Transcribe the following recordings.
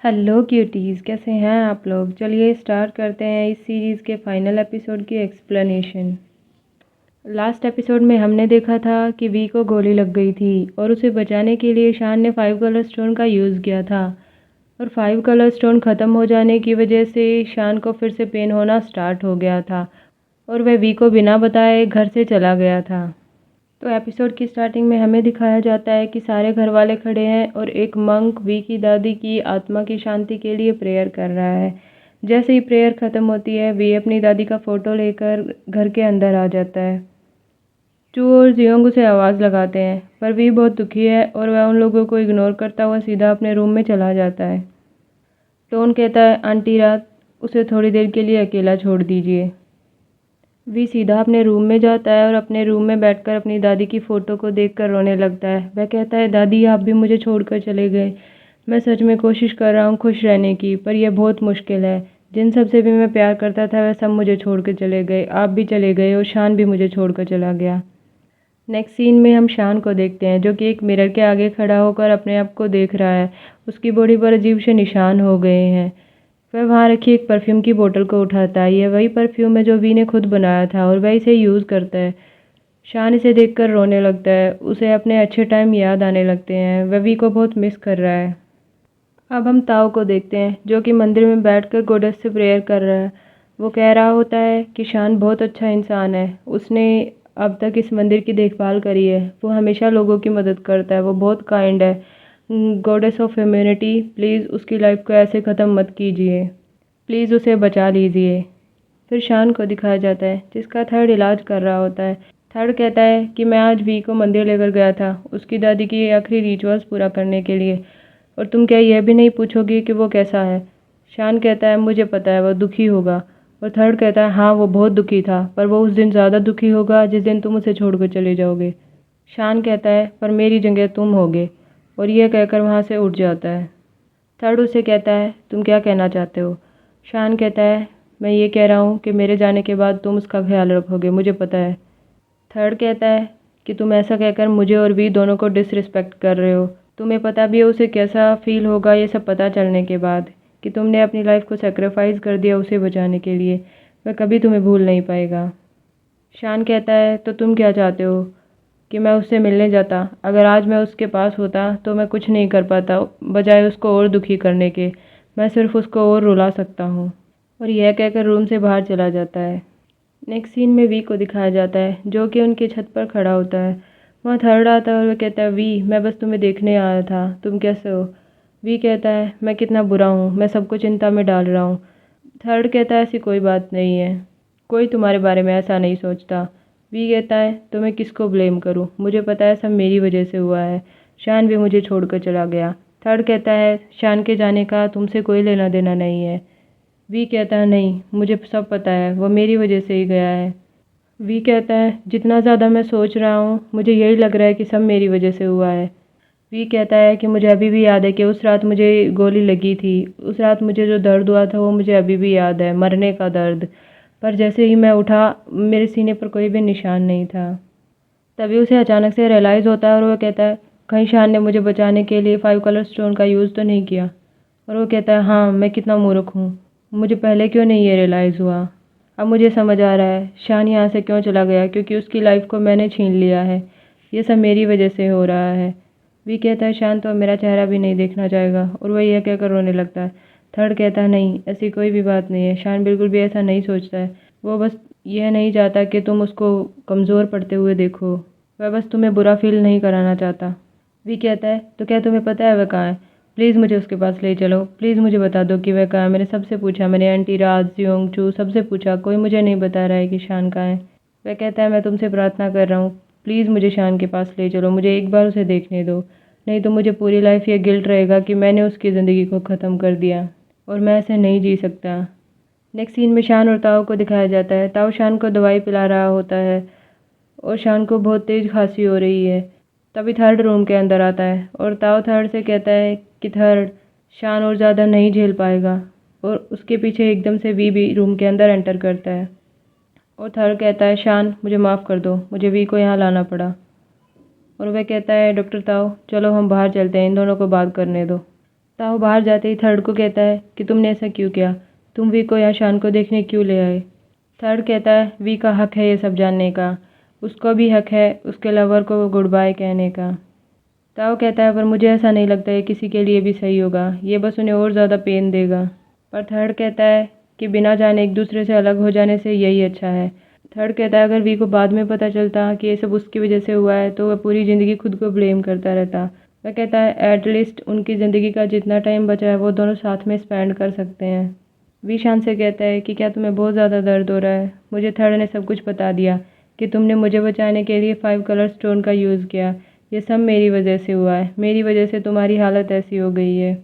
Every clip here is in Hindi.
हेलो क्यूटीज़, कैसे हैं आप लोग। चलिए स्टार्ट करते हैं इस सीरीज़ के फाइनल एपिसोड की एक्सप्लेनेशन। लास्ट एपिसोड में हमने देखा था कि वी को गोली लग गई थी और उसे बचाने के लिए शान ने 5 कलर स्टोन का यूज़ किया था। और 5 कलर स्टोन ख़त्म हो जाने की वजह से शान को फिर से पेन होना स्टार्ट हो गया था और वह वी को बिना बताए घर से चला गया था। तो एपिसोड की स्टार्टिंग में हमें दिखाया जाता है कि सारे घर वाले खड़े हैं और एक मंक वी की दादी की आत्मा की शांति के लिए प्रेयर कर रहा है। जैसे ही प्रेयर ख़त्म होती है, वी अपनी दादी का फ़ोटो लेकर घर के अंदर आ जाता है। चू और जियोंग उसे आवाज़ लगाते हैं, पर वी बहुत दुखी है और वह उन लोगों को इग्नोर करता हुआ सीधा अपने रूम में चला जाता है। टोन कहता है, आंटी रात, उसे थोड़ी देर के लिए अकेला छोड़ दीजिए। वी सीधा अपने रूम में जाता है और अपने रूम में बैठकर अपनी दादी की फ़ोटो को देखकर रोने लगता है। वह कहता है, दादी आप भी मुझे छोड़कर चले गए। मैं सच में कोशिश कर रहा हूँ खुश रहने की, पर यह बहुत मुश्किल है। जिन सब से भी मैं प्यार करता था वह सब मुझे छोड़कर चले गए, आप भी चले गए और शान भी मुझे छोड़कर चला गया। नेक्स्ट सीन में हम शान को देखते हैं जो कि एक मिरर के आगे खड़ा होकर अपने आप को देख रहा है। उसकी बॉडी पर अजीब से निशान हो गए हैं। वह वहाँ रखी एक परफ्यूम की बोतल को उठाता है। यह वही परफ्यूम है जो वी ने खुद बनाया था और वह इसे यूज़ करता है। शान इसे देखकर रोने लगता है। उसे अपने अच्छे टाइम याद आने लगते हैं। वह वी को बहुत मिस कर रहा है। अब हम ताओ को देखते हैं जो कि मंदिर में बैठकर गॉडेस से प्रेयर कर रहा है। वो कह रहा होता है कि शान बहुत अच्छा इंसान है। उसने अब तक इस मंदिर की देखभाल करी है। वो हमेशा लोगों की मदद करता है। वो बहुत काइंड है। गॉडेस ऑफ ह्यूमैनिटी, प्लीज़ उसकी लाइफ को ऐसे ख़त्म मत कीजिए। प्लीज़ उसे बचा लीजिए। फिर शान को दिखाया जाता है जिसका थर्ड इलाज कर रहा होता है। थर्ड कहता है कि मैं आज वी को मंदिर लेकर गया था उसकी दादी की आखिरी रिचुअल्स पूरा करने के लिए, और तुम क्या यह भी नहीं पूछोगी कि वो कैसा है। शान कहता है, मुझे पता है वो दुखी होगा। और थर्ड कहता है, हाँ वो बहुत दुखी था, पर वो उस दिन ज़्यादा दुखी होगा जिस दिन तुम उसे छोड़कर चले जाओगे। शान कहता है, पर मेरी जगह तुम होगे। और यह कहकर वहाँ से उठ जाता है। थर्ड उसे कहता है, तुम क्या कहना चाहते हो। शान कहता है, मैं ये कह रहा हूँ कि मेरे जाने के बाद तुम उसका ख्याल रखोगे, मुझे पता है। थर्ड कहता है कि तुम ऐसा कहकर मुझे और वी दोनों को डिसरिस्पेक्ट कर रहे हो। तुम्हें पता भी है उसे कैसा फील होगा ये सब पता चलने के बाद, कि तुमने अपनी लाइफ को सेक्रीफाइस कर दिया उसे बचाने के लिए। वह कभी तुम्हें भूल नहीं पाएगा। शान कहता है, तो तुम क्या चाहते हो कि मैं उससे मिलने जाता। अगर आज मैं उसके पास होता तो मैं कुछ नहीं कर पाता, बजाय उसको और दुखी करने के। मैं सिर्फ उसको और रुला सकता हूँ। और यह कहकर रूम से बाहर चला जाता है। नेक्स्ट सीन में वी को दिखाया जाता है जो कि उनकी छत पर खड़ा होता है। वहाँ थर्ड आता है और वह कहता है, वी मैं बस तुम्हें देखने आया था, तुम कैसे हो। वी कहता है, मैं कितना बुरा हूँ, मैं सबको चिंता में डाल रहा हूँ। थर्ड कहता है, ऐसी कोई बात नहीं है, कोई तुम्हारे बारे में ऐसा नहीं सोचता। वी कहता है, तो मैं किसको ब्लेम करूँ, मुझे पता है सब मेरी वजह से हुआ है। शान भी मुझे छोड़कर चला गया। थर्ड कहता है, शान के जाने का तुमसे कोई लेना देना नहीं है। वी कहता है, नहीं मुझे सब पता है, वो मेरी वजह से ही गया है। वी कहता है, जितना ज़्यादा मैं सोच रहा हूँ मुझे यही लग रहा है कि सब मेरी वजह से हुआ है। वी कहता है कि मुझे अभी भी याद है कि उस रात मुझे गोली लगी थी। उस रात मुझे जो दर्द हुआ था वो मुझे अभी भी याद है, मरने का दर्द। पर जैसे ही मैं उठा मेरे सीने पर कोई भी निशान नहीं था। तभी उसे अचानक से रियलाइज़ होता है और वो कहता है, कहीं शान ने मुझे बचाने के लिए 5 कलर स्टोन का यूज़ तो नहीं किया। और वो कहता है, हाँ मैं कितना मूर्ख हूँ, मुझे पहले क्यों नहीं ये रियलाइज़ हुआ। अब मुझे समझ आ रहा है शान यहाँ से क्यों चला गया, क्योंकि उसकी लाइफ को मैंने छीन लिया है। ये सब मेरी वजह से हो रहा है। वी कहता है, शान तो अब मेरा चेहरा भी नहीं देखना चाहेगा। और वह यह कहकर रोने लगता है। थर्ड कहता है, नहीं ऐसी कोई भी बात नहीं है, शान बिल्कुल भी ऐसा नहीं सोचता है। वो बस यह नहीं चाहता कि तुम उसको कमज़ोर पड़ते हुए देखो। वह बस तुम्हें बुरा फील नहीं कराना चाहता। वी कहता है, तो क्या तुम्हें पता है वह कहाँ है। प्लीज़ मुझे उसके पास ले चलो। प्लीज़ मुझे बता दो कि वह कहाँ है। मैंने सबसे पूछा, मैंने आंटी राज, जियोंग, चू सबसे पूछा, कोई मुझे नहीं बता रहा है कि शान कहाँ है। वह कहता है, मैं तुमसे प्रार्थना कर रहा हूँ, प्लीज़ मुझे शान के पास ले चलो, मुझे एक बार उसे देखने दो। नहीं तो मुझे पूरी लाइफ ये गिल्ट रहेगा कि मैंने उसकी ज़िंदगी को ख़त्म कर दिया और मैं ऐसे नहीं जी सकता। नेक्स्ट सीन में शान और ताओ को दिखाया जाता है। ताओ शान को दवाई पिला रहा होता है और शान को बहुत तेज़ खांसी हो रही है। तभी थर्ड रूम के अंदर आता है और ताओ थर्ड से कहता है कि थर्ड, शान और ज़्यादा नहीं झेल पाएगा। और उसके पीछे एकदम से वी भी रूम के अंदर एंटर करता है। और थर्ड कहता है, शान मुझे माफ़ कर दो, मुझे वी को यहाँ लाना पड़ा। और वह कहता है, डॉक्टर ताओ चलो हम बाहर चलते हैं, इन दोनों को बात करने दो। नहीं तो मुझे पूरी लाइफ ये गिल्ट रहेगा कि मैंने उसकी ज़िंदगी को ख़त्म कर दिया और मैं ऐसे नहीं जी सकता। ताऊ बाहर जाते ही थर्ड को कहता है कि तुमने ऐसा क्यों किया, तुम वी को यहाँ शान को देखने क्यों ले आए। थर्ड कहता है वी का हक है ये सब जानने का, उसको भी हक है उसके लवर को गुड बाय कहने का। ताऊ कहता है पर मुझे ऐसा नहीं लगता ये किसी के लिए भी सही होगा, ये बस उन्हें और ज़्यादा पेन देगा। पर थर्ड कहता है कि बिना जाने एक दूसरे से अलग हो जाने से यही अच्छा है। थर्ड कहता है अगर वी को बाद में पता चलता कि ये सब उसकी वजह से हुआ है तो वह पूरी ज़िंदगी खुद को ब्लेम करता रहता। वह कहता है एटलीस्ट उनकी ज़िंदगी का जितना टाइम बचा है वो दोनों साथ में स्पेंड कर सकते हैं। वी शान से कहता है कि क्या तुम्हें बहुत ज़्यादा दर्द हो रहा है, मुझे थर्ड ने सब कुछ बता दिया कि तुमने मुझे बचाने के लिए 5 कलर स्टोन का यूज़ किया, ये सब मेरी वजह से हुआ है, मेरी वजह से तुम्हारी हालत ऐसी हो गई है।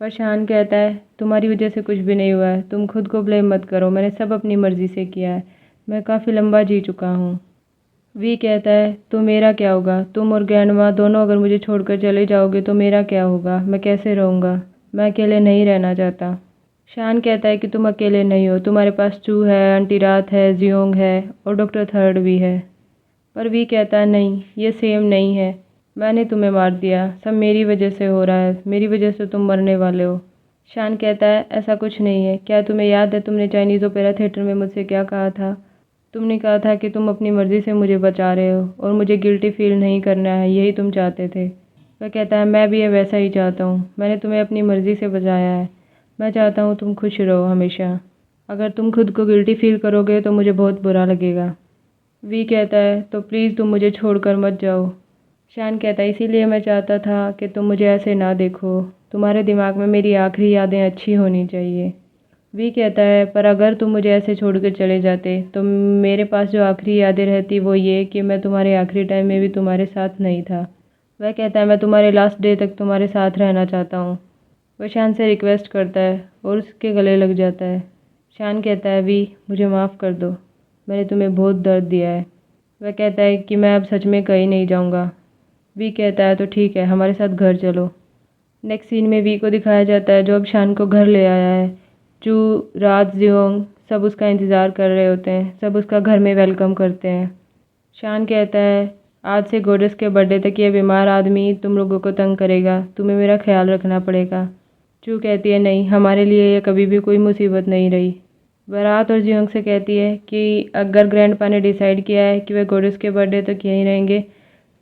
पर शान कहता है तुम्हारी वजह से कुछ भी नहीं हुआ है, तुम खुद को ब्लेम मत करो, मैंने सब अपनी मर्ज़ी से किया है, मैं काफ़ी लंबा जी चुका हूँ। वी कहता है तो मेरा क्या होगा, तुम और ग्रैंडमा दोनों अगर मुझे छोड़कर चले जाओगे तो मेरा क्या होगा, मैं कैसे रहूँगा, मैं अकेले नहीं रहना चाहता। शान कहता है कि तुम अकेले नहीं हो, तुम्हारे पास चू है, आंटी रात है, जियोंग है और डॉक्टर थर्ड भी है। पर वी कहता है नहीं ये सेम नहीं है, मैंने तुम्हें मार दिया, सब मेरी वजह से हो रहा है, मेरी वजह से तुम मरने वाले हो। शान कहता है ऐसा कुछ नहीं है, क्या तुम्हें याद है तुमने चाइनीज़ ओपेरा थिएटर में मुझसे क्या कहा था, तुमने कहा था कि तुम अपनी मर्ज़ी से मुझे बचा रहे हो और मुझे गिल्टी फील नहीं करना है, यही तुम चाहते थे। वह कहता है मैं भी ये वैसा ही चाहता हूँ, मैंने तुम्हें अपनी मर्ज़ी से बचाया है, मैं चाहता हूँ तुम खुश रहो हमेशा, अगर तुम खुद को गिल्टी फील करोगे तो मुझे बहुत बुरा लगेगा। वी कहता है तो प्लीज़ तुम मुझे छोड़कर मत जाओ। शान कहता है इसीलिए मैं चाहता था कि तुम मुझे ऐसे ना देखो, तुम्हारे दिमाग में मेरी आखिरी यादें अच्छी होनी चाहिए। वी कहता है पर अगर तुम मुझे ऐसे छोड़कर चले जाते तो मेरे पास जो आखिरी यादें रहती वो ये कि मैं तुम्हारे आखिरी टाइम में भी तुम्हारे साथ नहीं था। वह कहता है मैं तुम्हारे लास्ट डे तक तुम्हारे साथ रहना चाहता हूँ। वह शान से रिक्वेस्ट करता है और उसके गले लग जाता है। शान कहता है वी मुझे माफ़ कर दो, मैंने तुम्हें बहुत दर्द दिया है। वह कहता है कि मैं अब सच में कहीं नहीं जाऊँगा। वी कहता है तो ठीक है हमारे साथ घर चलो। नेक्स्ट सीन में वी को दिखाया जाता है जो अब शान को घर ले आया है। चू, रात, जियोंग सब उसका इंतज़ार कर रहे होते हैं, सब उसका घर में वेलकम करते हैं। शान कहता है आज से गोडेस के बर्थडे तक ये बीमार आदमी तुम लोगों को तंग करेगा, तुम्हें मेरा ख्याल रखना पड़ेगा। चू कहती है नहीं हमारे लिए ये कभी भी कोई मुसीबत नहीं रही। वह रात और जियोंग से कहती है कि अगर ग्रैंडपा ने डिसाइड किया है कि वह गोडेस के बर्थडे तक यहीं रहेंगे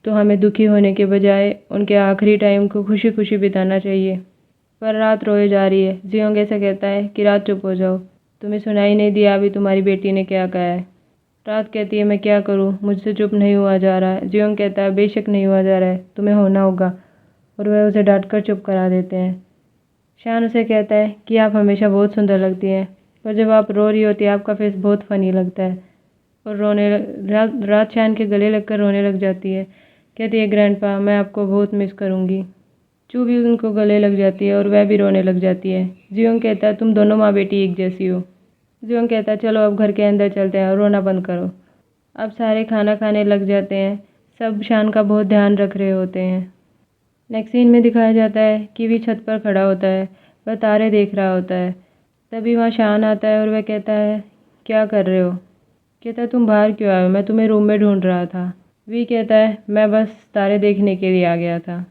तो हमें दुखी होने के बजाय उनके आखिरी टाइम को खुशी खुशी बिताना चाहिए। पर रात रोए जा रही है। जियोंग ऐसा कहता है कि रात चुप हो जाओ, तुम्हें सुनाई नहीं दिया अभी तुम्हारी बेटी ने क्या कहा है। रात कहती है मैं क्या करूँ, मुझसे चुप नहीं हुआ जा रहा है। जियोंग कहता है बेशक नहीं हुआ जा रहा है, तुम्हें होना होगा, और वह उसे डांट कर चुप करा देते हैं। शान उसे कहता है कि आप हमेशा बहुत सुंदर लगती हैं, पर जब आप रो रही होती है आपका फेस बहुत फ़नी लगता है। और रात शान के गले लगकर रोने लग जाती है। कहती है ग्रैंडपा मैं आपको बहुत मिस करूँगी। चू भी उनको गले लग जाती है और वह भी रोने लग जाती है। जियोंग कहता है तुम दोनों माँ बेटी एक जैसी हो। जियोंग कहता है चलो अब घर के अंदर चलते हैं और रोना बंद करो। अब सारे खाना खाने लग जाते हैं, सब शान का बहुत ध्यान रख रहे होते हैं। नेक्स्ट सीन में दिखाया जाता है कि वी छत पर खड़ा होता है, वह तारे देख रहा होता है। तभी वहाँ शान आता है और वह कहता है क्या कर रहे हो। कहता है तुम बाहर क्यों आए हो, मैं तुम्हें रूम में ढूंढ रहा था। वी कहता है मैं बस तारे देखने के लिए आ गया था।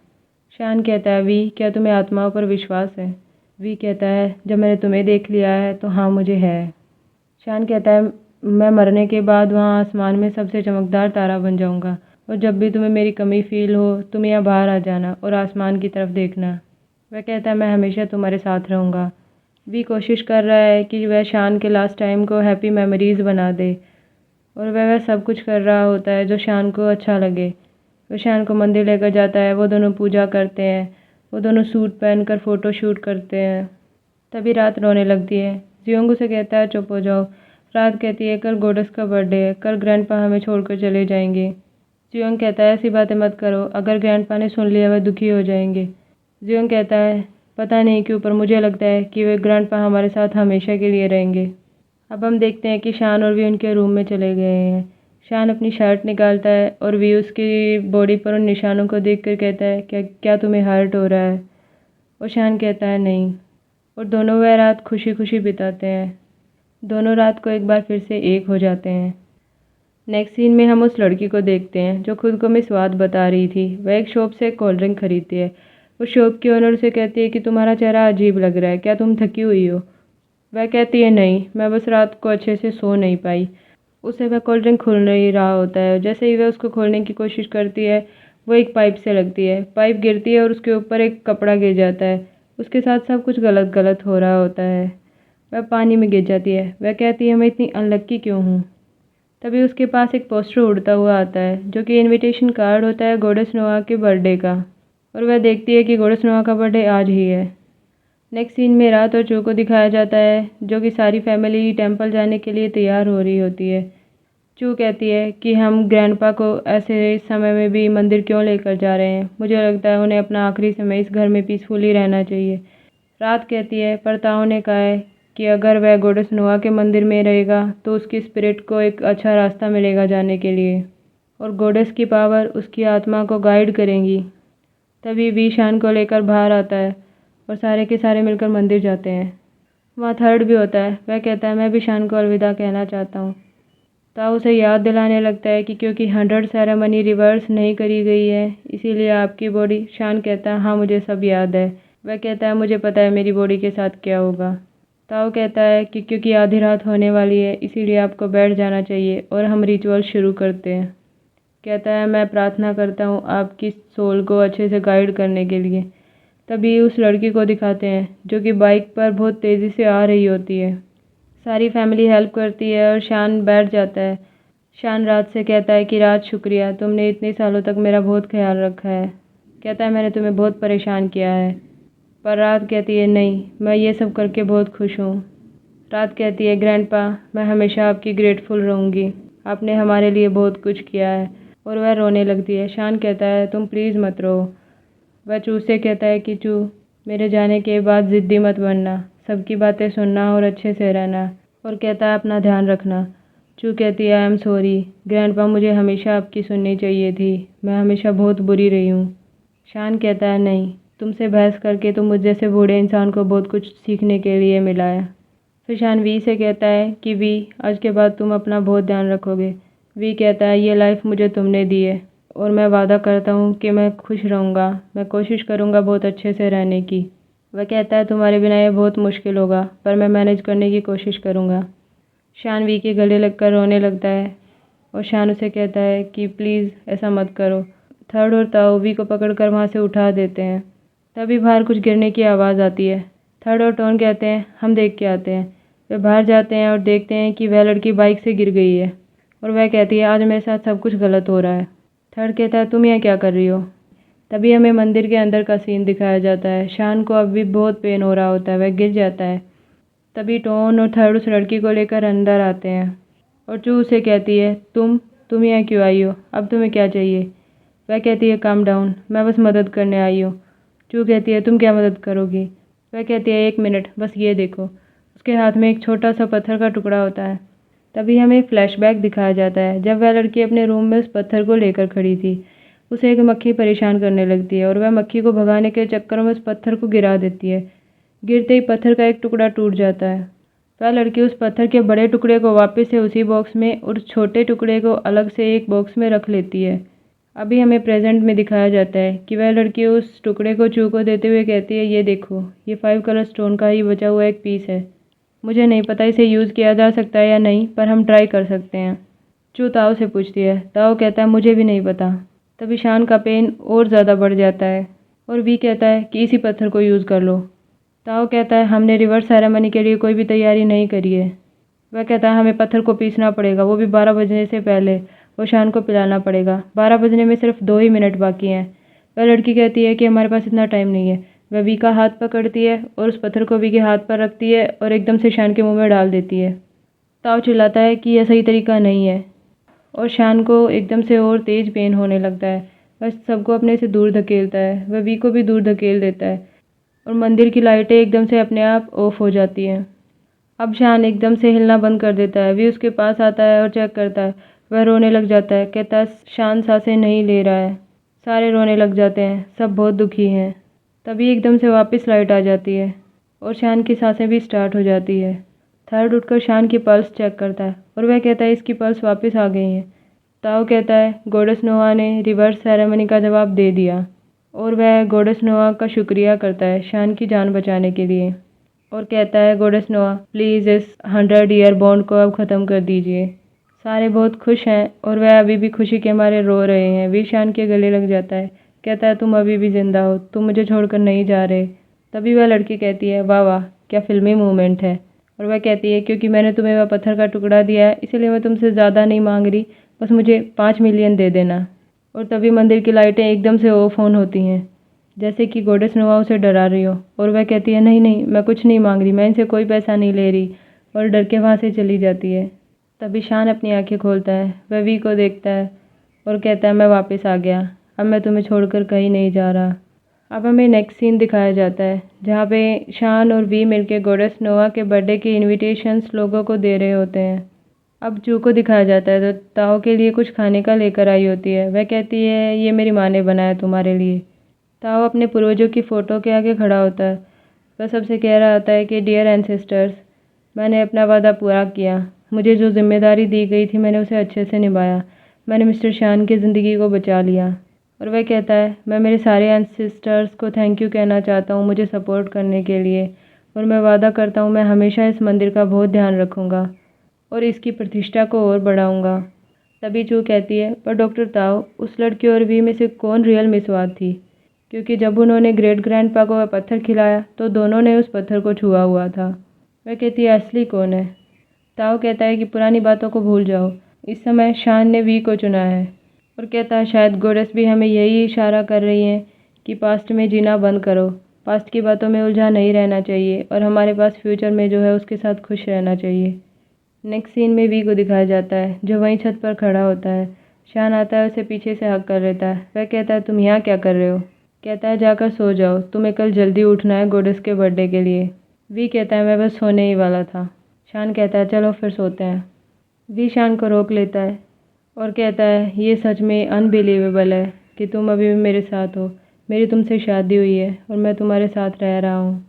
शान कहता है वी क्या तुम्हें आत्माओं पर विश्वास है। वी कहता है जब मैंने तुम्हें देख लिया है तो हाँ मुझे है। शान कहता है मैं मरने के बाद वहाँ आसमान में सबसे चमकदार तारा बन जाऊँगा, और जब भी तुम्हें मेरी कमी फील हो तुम यहाँ बाहर आ जाना और आसमान की तरफ देखना। वह कहता है मैं हमेशा तुम्हारे साथ रहूँगा। वी कोशिश कर रहा है कि वह शान के लास्ट टाइम को हैप्पी मेमोरीज़ बना दे, और वह सब कुछ कर रहा होता है जो शान को अच्छा लगे। वो शान को मंदिर लेकर जाता है, वो दोनों पूजा करते हैं, वो दोनों सूट पहनकर फ़ोटो शूट करते हैं। तभी रात रोने लगती है। जियोंग उसे कहता है चुप हो जाओ। रात कहती है कल गोडस का बर्थडे है, कल ग्रैंडपा हमें छोड़कर चले जाएंगे। जियोंग कहता है ऐसी बातें मत करो, अगर ग्रैंडपा ने सुन लिया वह दुखी हो जाएंगे। जियोंग कहता है पता नहीं क्यों पर मुझे लगता है कि वे ग्रैंडपा हमारे साथ हमेशा के लिए रहेंगे। अब हम देखते हैं कि शान और वी उनके रूम में चले गए हैं। शान अपनी शर्ट निकालता है और वी उसकी बॉडी पर उन निशानों को देखकर कहता है क्या तुम्हें हर्ट हो रहा है। और शान कहता है नहीं, और दोनों वह रात खुशी खुशी बिताते हैं। दोनों रात को एक बार फिर से एक हो जाते हैं। नेक्स्ट सीन में हम उस लड़की को देखते हैं जो खुद को मिस वाद बता रही थी। वह एक शॉप से कोल्ड ड्रिंक खरीदती है। उस शॉप की ओनर से कहती है कि तुम्हारा चेहरा अजीब लग रहा है, क्या तुम थकी हुई हो? वह कहती है नहीं, मैं बस रात को अच्छे से सो नहीं पाई। उसे वह कोल्ड ड्रिंक खोल नहीं रहा होता है। जैसे ही वह उसको खोलने की कोशिश करती है, वो एक पाइप से लगती है। पाइप गिरती है और उसके ऊपर एक कपड़ा गिर जाता है। उसके साथ सब कुछ गलत गलत हो रहा होता है। वह पानी में गिर जाती है। वह कहती है मैं इतनी अनलक्की क्यों हूँ। तभी उसके पास एक पोस्टर उड़ता हुआ आता है, जो कि इनविटेशन कार्ड होता है गॉडेस नोआ के बर्थडे का। और वह देखती है कि गॉडेस नोआ का बर्थडे आज ही है। नेक्स्ट सीन में रात और चू को दिखाया जाता है, जो कि सारी फैमिली टेंपल जाने के लिए तैयार हो रही होती है। चू कहती है कि हम ग्रैंडपा को ऐसे इस समय में भी मंदिर क्यों लेकर जा रहे हैं, मुझे लगता है उन्हें अपना आखिरी समय इस घर में पीसफुली रहना चाहिए। रात कहती है पर ताऊ ने कहा है कि अगर वह गॉडेस नोआ के मंदिर में रहेगा तो उसकी स्पिरिट को एक अच्छा रास्ता मिलेगा जाने के लिए, और गॉडेस की पावर उसकी आत्मा को गाइड करेंगी। तभी वी शान को लेकर बाहर आता है और सारे के सारे मिलकर मंदिर जाते हैं। वहाँ थर्ड भी होता है। वह कहता है मैं भी शान को अलविदा कहना चाहता हूँ। ताऊ उसे याद दिलाने लगता है कि क्योंकि 100 सेरेमनी रिवर्स नहीं करी गई है, इसीलिए आपकी बॉडी। शान कहता है हाँ मुझे सब याद है। वह कहता है मुझे पता है मेरी बॉडी के साथ क्या होगा। ताऊ कहता है कि क्योंकि आधी रात होने वाली है, इसीलिए आपको बैठ जाना चाहिए और हम रिचुअल शुरू करते हैं। कहता है मैं प्रार्थना करता हूँ आपकी सोल को अच्छे से गाइड करने के लिए। तभी उस लड़की को दिखाते हैं, जो कि बाइक पर बहुत तेज़ी से आ रही होती है। सारी फैमिली हेल्प करती है और शान बैठ जाता है। शान रात से कहता है कि रात शुक्रिया, तुमने इतने सालों तक मेरा बहुत ख्याल रखा है। कहता है मैंने तुम्हें बहुत परेशान किया है। पर रात कहती है नहीं, मैं ये सब करके बहुत खुश हूँ। रात कहती है ग्रैंडपा, मैं हमेशा आपकी ग्रेटफुल रहूँगी, आपने हमारे लिए बहुत कुछ किया है। और वह रोने लगती है। शान कहता है तुम प्लीज़ मत रो। वह चू से कहता है कि चू, मेरे जाने के बाद ज़िद्दी मत बनना, सबकी बातें सुनना और अच्छे से रहना। और कहता है अपना ध्यान रखना। चू कहती है आई एम सॉरी ग्रैंडपा, मुझे हमेशा आपकी सुननी चाहिए थी, मैं हमेशा बहुत बुरी रही हूँ। शान कहता है नहीं, तुमसे बहस करके तो मुझ जैसे बूढ़े इंसान को बहुत कुछ सीखने के लिए मिला है। फिर शान वी से कहता है कि वी, आज के बाद तुम अपना बहुत ध्यान रखोगे। वी कहता है ये लाइफ मुझे तुमने दी है और मैं वादा करता हूँ कि मैं खुश रहूँगा, मैं कोशिश करूँगा बहुत अच्छे से रहने की। वह कहता है तुम्हारे बिना ये बहुत मुश्किल होगा, पर मैं मैनेज करने की कोशिश करूँगा। शान वी के गले लगकर रोने लगता है और शान उसे कहता है कि प्लीज़ ऐसा मत करो। थर्ड और ताऊ वी को पकड़कर वहाँ से उठा देते हैं। तभी बाहर कुछ गिरने की आवाज़ आती है। थर्ड और टोन कहते हैं हम देख के आते हैं। वे बाहर जाते हैं और देखते हैं कि वह लड़की बाइक से गिर गई है और वह कहती है आज मेरे साथ सब कुछ गलत हो रहा है। थर्ड कहता है तुम यहाँ क्या कर रही हो। तभी हमें मंदिर के अंदर का सीन दिखाया जाता है। शान को अब भी बहुत पेन हो रहा होता है, वह गिर जाता है। तभी टोन और थर्ड उस लड़की को लेकर अंदर आते हैं और चू उसे कहती है तुम यहाँ क्यों आई हो, अब तुम्हें क्या चाहिए। वह कहती है काम डाउन, मैं बस मदद करने आई हूँ। चू कहती है तुम क्या मदद करोगी। वह कहती है 1 मिनट, बस ये देखो। उसके हाथ में एक छोटा सा पत्थर का टुकड़ा होता है। तभी हमें फ्लैशबैक दिखाया जाता है, जब वह लड़की अपने रूम में उस पत्थर को लेकर खड़ी थी। उसे एक मक्खी परेशान करने लगती है और वह मक्खी को भगाने के चक्कर में उस पत्थर को गिरा देती है। गिरते ही पत्थर का एक टुकड़ा टूट जाता है। वह लड़की उस पत्थर के बड़े टुकड़े को वापस से उसी बॉक्स में और उस छोटे टुकड़े को अलग से एक बॉक्स में रख लेती है। अभी हमें प्रेजेंट में दिखाया जाता है कि वह लड़की उस टुकड़े को चू को देते हुए कहती है ये देखो, ये 5 कलर स्टोन का ही बचा हुआ एक पीस है। मुझे नहीं पता इसे यूज़ किया जा सकता है या नहीं, पर हम ट्राई कर सकते हैं। चू ताऊ से पूछती है। ताऊ कहता है मुझे भी नहीं पता। तभी शान का पेन और ज़्यादा बढ़ जाता है और वी कहता है कि इसी पत्थर को यूज़ कर लो। ताऊ कहता है हमने रिवर्स सेरेमनी के लिए कोई भी तैयारी नहीं करी है। वह कहता है हमें पत्थर को पीसना पड़ेगा, वो भी 12 बजने से पहले, और शान को पिलाना पड़ेगा। 12 बजने में सिर्फ 2 ही मिनट बाकी हैं। वह लड़की कहती है कि हमारे पास इतना टाइम नहीं है। वह वी का हाथ पकड़ती है और उस पत्थर को वी के हाथ पर रखती है और एकदम से शान के मुंह में डाल देती है। ताऊ चिल्लाता है कि यह सही तरीका नहीं है और शान को एकदम से और तेज़ पेन होने लगता है। वह सबको अपने से दूर धकेलता है। वह वी को भी दूर धकेल देता है और मंदिर की लाइटें एकदम से अपने आप ऑफ हो जाती हैं। अब शान एकदम से हिलना बंद कर देता है। वी उसके पास आता है और चेक करता है। वह रोने लग जाता है, कहता है शान सांसें नहीं ले रहा है। सारे रोने लग जाते हैं, सब बहुत दुखी हैं। तभी एकदम से वापस लाइट आ जाती है और शान की सांसें भी स्टार्ट हो जाती है। थर्ड उठकर शान की पल्स चेक करता है और वह कहता है इसकी पल्स वापस आ गई है। ताऊ कहता है गॉडेस नोआ ने रिवर्स सेरेमनी का जवाब दे दिया। और वह गॉडेस नोआ का शुक्रिया करता है शान की जान बचाने के लिए और कहता है, गॉडेस नोआ प्लीज़ इस 100 ईयर बॉन्ड को अब ख़त्म कर दीजिए। सारे बहुत खुश हैं और वह अभी भी खुशी के मारे रो रहे हैं। वी शान के गले लग जाता है, कहता है तुम अभी भी ज़िंदा हो, तुम मुझे छोड़कर नहीं जा रहे। तभी वह लड़की कहती है, वाह वाह क्या फ़िल्मी मूवमेंट है। और वह कहती है, क्योंकि मैंने तुम्हें वह पत्थर का टुकड़ा दिया है इसलिए मैं तुमसे ज़्यादा नहीं मांग रही, बस मुझे 5 मिलियन दे देना। और तभी मंदिर की लाइटें एकदम से ऑफ ऑन होती हैं, जैसे कि गॉडेस नोआ उसे डरा रही हो। और वह कहती है, नहीं नहीं मैं कुछ नहीं मांग रही, मैं इनसे कोई पैसा नहीं ले रही। और डर के वहाँ से चली जाती है। तभी शान अपनी आंखें खोलता है, वह वी को देखता है और कहता है, मैं वापस आ गया, अब मैं तुम्हें छोड़कर कहीं नहीं जा रहा। अब हमें नेक्स्ट सीन दिखाया जाता है जहाँ पे शान और वी मिलकर गॉडेस नोआ के बर्थडे के इनविटेशंस लोगों को दे रहे होते हैं। अब जू को दिखाया जाता है तो ताओ के लिए कुछ खाने का लेकर आई होती है। वह कहती है, ये मेरी माँ ने बनाया तुम्हारे लिए। ताओ अपने पूर्वजों की फ़ोटो के आगे खड़ा होता है। वह सबसे कह रहा होता है कि डियर एंसेस्टर्स, मैंने अपना वादा पूरा किया, मुझे जो जिम्मेदारी दी गई थी मैंने उसे अच्छे से निभाया, मैंने मिस्टर शान की ज़िंदगी को बचा लिया। और वह कहता है, मैं मेरे सारे एंसेस्टर्स को थैंक यू कहना चाहता हूँ मुझे सपोर्ट करने के लिए, और मैं वादा करता हूँ मैं हमेशा इस मंदिर का बहुत ध्यान रखूँगा और इसकी प्रतिष्ठा को और बढ़ाऊँगा। तभी चू कहती है, पर डॉक्टर ताओ, उस लड़की और वी में से कौन रियल मिसवाद थी, क्योंकि जब उन्होंने ग्रेट ग्रैंडपा को वह पत्थर खिलाया तो दोनों ने उस पत्थर को छुआ हुआ था। वह कहती है, असली कौन है। ताओ कहता है कि पुरानी बातों को भूल जाओ, इस समय शान ने वी को चुना है। और कहता है, शायद गॉडेस भी हमें यही इशारा कर रही हैं कि पास्ट में जीना बंद करो, पास्ट की बातों में उलझा नहीं रहना चाहिए और हमारे पास फ्यूचर में जो है उसके साथ खुश रहना चाहिए। नेक्स्ट सीन में वी को दिखाया जाता है जो वहीं छत पर खड़ा होता है। शान आता है, उसे पीछे से हक कर लेता है। वह कहता है, तुम यहाँ क्या कर रहे हो। कहता है, जाकर सो जाओ, तुम्हें कल जल्दी उठना है गॉडेस के बर्थडे के लिए। वी कहता है, मैं बस सोने ही वाला था। शान कहता है, चलो फिर सोते हैं। वी शान को रोक लेता है और कहता है, ये सच में अनबिलीवेबल है कि तुम अभी भी मेरे साथ हो, मेरी तुमसे शादी हुई है और मैं तुम्हारे साथ रह रहा हूँ।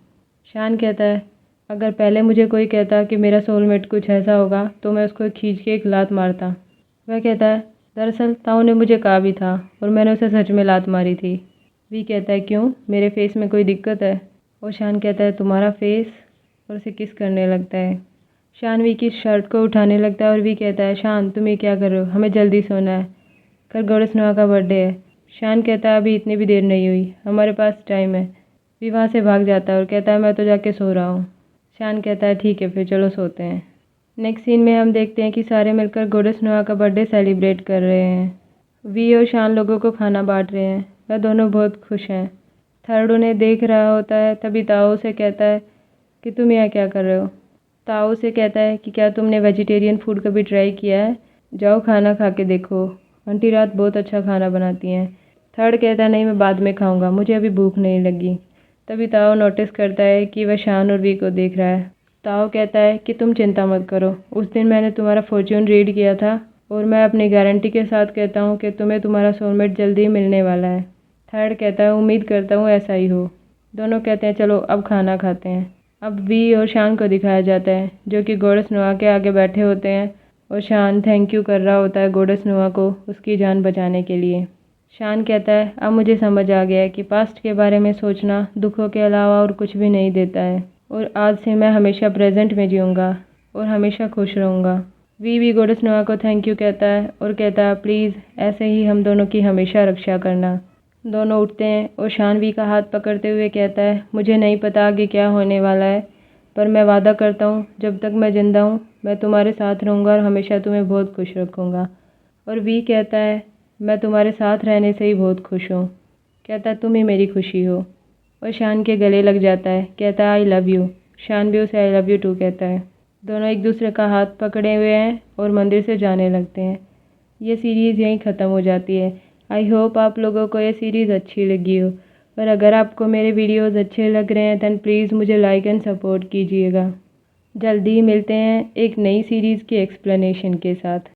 शान कहता है, अगर पहले मुझे कोई कहता कि मेरा सोलमेट कुछ ऐसा होगा तो मैं उसको खींच के एक लात मारता। वह कहता है, दरअसल ताऊ ने मुझे कहा भी था और मैंने उसे सच में लात मारी थी। वी कहता है, क्यों, मेरे फेस में कोई दिक्कत है। और शान कहता है, तुम्हारा फेस, और उसे किस करने लगता है। शान वी की शर्ट को उठाने लगता है और वी कहता है, शान तुम ये क्या कर रहे हो, हमें जल्दी सोना है, कल गॉडेस नोआ का बर्थडे है। शान कहता है, अभी इतनी भी देर नहीं हुई, हमारे पास टाइम है। वी वहाँ से भाग जाता है और कहता है, मैं तो जाके सो रहा हूँ। शान कहता है, ठीक है फिर चलो सोते हैं। नेक्स्ट सीन में हम देखते हैं कि सारे मिलकर गॉडेस नोआ का बर्थडे सेलिब्रेट कर रहे हैं। वी और शान लोगों को खाना बांट रहे हैं, वह दोनों बहुत खुश हैं। थर्ड उन्हें देख रहा होता है, तभी ताओ से कहता है कि तुम यहाँ क्या कर रहे हो। ताओ से कहता है कि क्या तुमने वेजिटेरियन फूड कभी ट्राई किया है, जाओ खाना खा के देखो, आंटी रात बहुत अच्छा खाना बनाती हैं। थर्ड कहता है, नहीं मैं बाद में खाऊंगा, मुझे अभी भूख नहीं लगी। तभी ताओ नोटिस करता है कि वह शान और वी को देख रहा है। ताओ कहता है कि तुम चिंता मत करो, उस दिन मैंने तुम्हारा फॉर्च्यून रीड किया था और मैं अपनी गारंटी के साथ कहता हूँ कि तुम्हें तुम्हारा सोलमेट जल्दी ही मिलने वाला है। थर्ड कहता है, उम्मीद करता हूँ ऐसा ही हो। दोनों कहते हैं, चलो अब खाना खाते हैं। अब वी और शान को दिखाया जाता है जो कि गॉडेस नोआ के आगे बैठे होते हैं और शान थैंक यू कर रहा होता है गॉडेस नोआ को उसकी जान बचाने के लिए। शान कहता है, अब मुझे समझ आ गया है कि पास्ट के बारे में सोचना दुखों के अलावा और कुछ भी नहीं देता है और आज से मैं हमेशा प्रेजेंट में जीऊँगा और हमेशा खुश रहूँगा। वी भी गॉडेस नोआ को थैंक यू कहता है और कहता है, प्लीज़ ऐसे ही हम दोनों की हमेशा रक्षा करना। दोनों उठते हैं और शान वी का हाथ पकड़ते हुए कहता है, मुझे नहीं पता आगे क्या होने वाला है, पर मैं वादा करता हूँ जब तक मैं ज़िंदा हूँ मैं तुम्हारे साथ रहूँगा और हमेशा तुम्हें बहुत खुश रखूँगा। और वी कहता है, मैं तुम्हारे साथ रहने से ही बहुत खुश हूँ। कहता है, तुम ही मेरी खुशी हो। और शान के गले लग जाता है, कहता है, आई लव यू। शान भी उसे आई लव यू टू कहता है। दोनों एक दूसरे का हाथ पकड़े हुए हैं और मंदिर से जाने लगते हैं। ये सीरीज़ यहीं ख़त्म हो जाती है। आई होप आप लोगों को ये सीरीज़ अच्छी लगी हो, पर अगर आपको मेरे वीडियोज़ अच्छे लग रहे हैं दैन प्लीज़ मुझे लाइक एंड सपोर्ट कीजिएगा। जल्दी ही मिलते हैं एक नई सीरीज़ की एक्सप्लेनेशन के साथ।